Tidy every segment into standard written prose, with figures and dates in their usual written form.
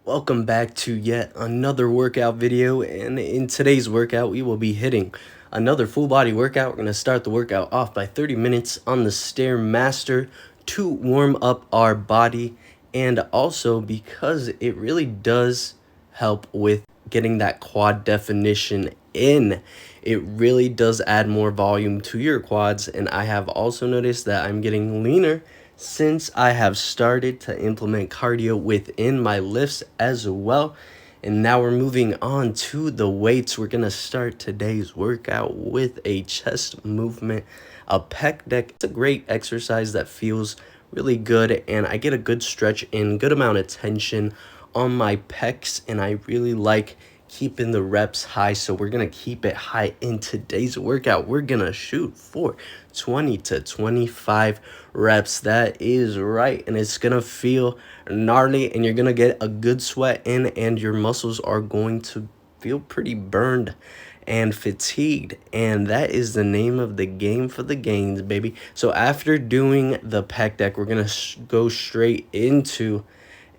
Welcome back to yet another workout video, and in today's workout we will be hitting another full body workout. We're going to start the workout off by 30 minutes on the Stairmaster to warm up our body, and also because it really does help with getting that quad definition in. It really does add more volume to your quads, and I have also noticed that I'm getting leaner since I have started to implement cardio within my lifts as well. And now we're moving on to the weights. We're gonna start today's workout with a chest movement, a pec deck. It's a great exercise that feels really good, and I get a good stretch in, good amount of tension on my pecs, and I really like keeping the reps high. So we're gonna keep it high in today's workout. We're gonna shoot for 20 to 25 reps. That is right, and it's gonna feel gnarly, and you're gonna get a good sweat in, and your muscles are going to feel pretty burned and fatigued, and that is the name of the game for the gains, baby. So after doing the pec deck, we're gonna go straight into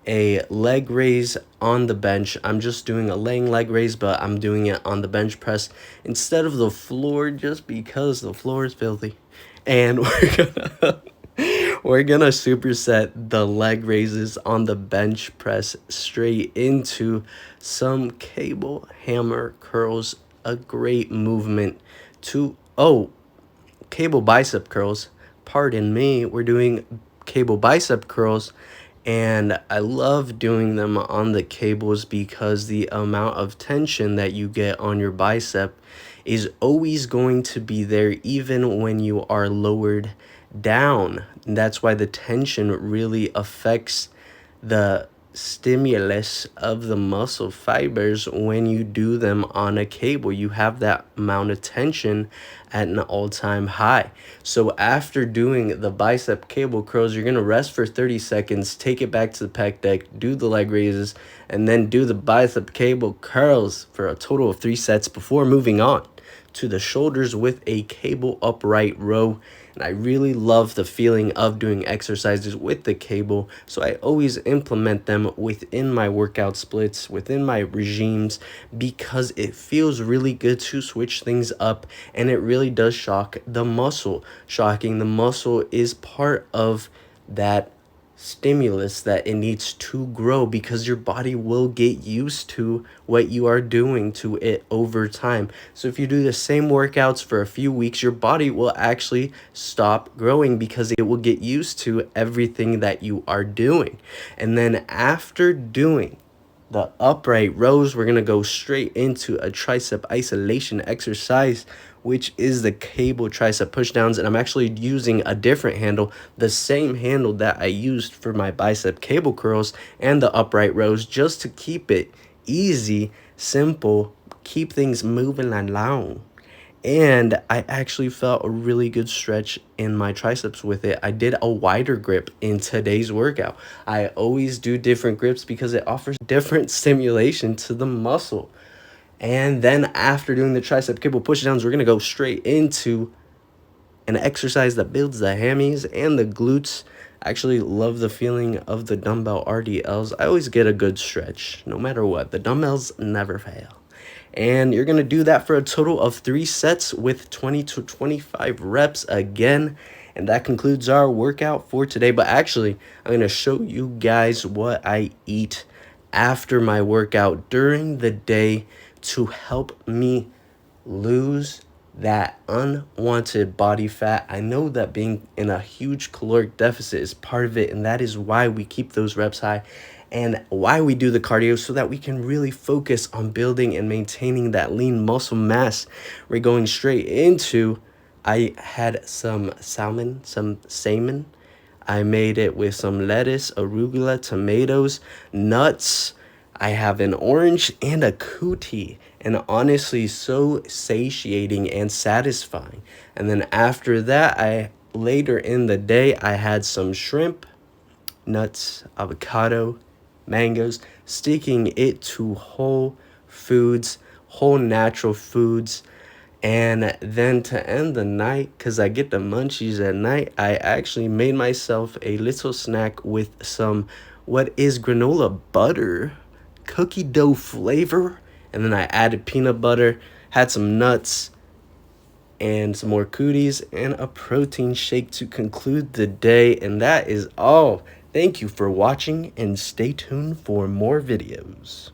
a leg raise on the bench. I'm just doing a laying leg raise, but I'm doing it on the bench press instead of the floor, just because the floor is filthy. And we're gonna superset the leg raises on the bench press straight into some cable hammer curls. A great movement to cable bicep curls, pardon me. We're doing cable bicep curls, and I love doing them on the cables because the amount of tension that you get on your bicep is always going to be there even when you are lowered down. And that's why the tension really affects the stimulus of the muscle fibers. When you do them on a cable, you have that amount of tension at an all-time high. So after doing the bicep cable curls, you're going to rest for 30 seconds, take it back to the pec deck, do the leg raises, and then do the bicep cable curls for a total of 3 sets before moving on to the shoulders with a cable upright row. And I really love the feeling of doing exercises with the cable, so I always implement them within my workout splits, within my regimes, because it feels really good to switch things up, and it really does shock the muscle. Shocking the muscle is part of that stimulus that it needs to grow, because your body will get used to what you are doing to it over time. So if you do the same workouts for a few weeks, your body will actually stop growing because it will get used to everything that you are doing. And then after doing the upright rows, we're going to go straight into a tricep isolation exercise, which is the cable tricep pushdowns. And I'm actually using a different handle, the same handle that I used for my bicep cable curls and the upright rows, just to keep it easy, simple, keep things moving along. And I actually felt a really good stretch in my triceps with it. I did a wider grip in today's workout. I always do different grips because it offers different stimulation to the muscle. And then after doing the tricep cable pushdowns, we're going to go straight into an exercise that builds the hammies and the glutes. I actually love the feeling of the dumbbell RDLs. I always get a good stretch no matter what. The dumbbells never fail. And you're going to do that for a total of 3 sets with 20 to 25 reps again. And that concludes our workout for today. But actually, I'm going to show you guys what I eat after my workout during the day to help me lose that unwanted body fat. I know that being in a huge caloric deficit is part of it, and that is why we keep those reps high and why we do the cardio, so that we can really focus on building and maintaining that lean muscle mass. We're going straight into, I had some salmon. I made it with some lettuce, arugula, tomatoes, nuts. I have an orange and a cootie, and honestly, so satiating and satisfying. And then after that, later in the day, I had some shrimp, nuts, avocado, mangoes, sticking it to whole foods, whole natural foods. And then to end the night, because I get the munchies at night, I actually made myself a little snack with some what is granola butter cookie dough flavor, and then I added peanut butter, had some nuts, and some more cooties, and a protein shake to conclude the day. And that is all. Thank you for watching, and stay tuned for more videos.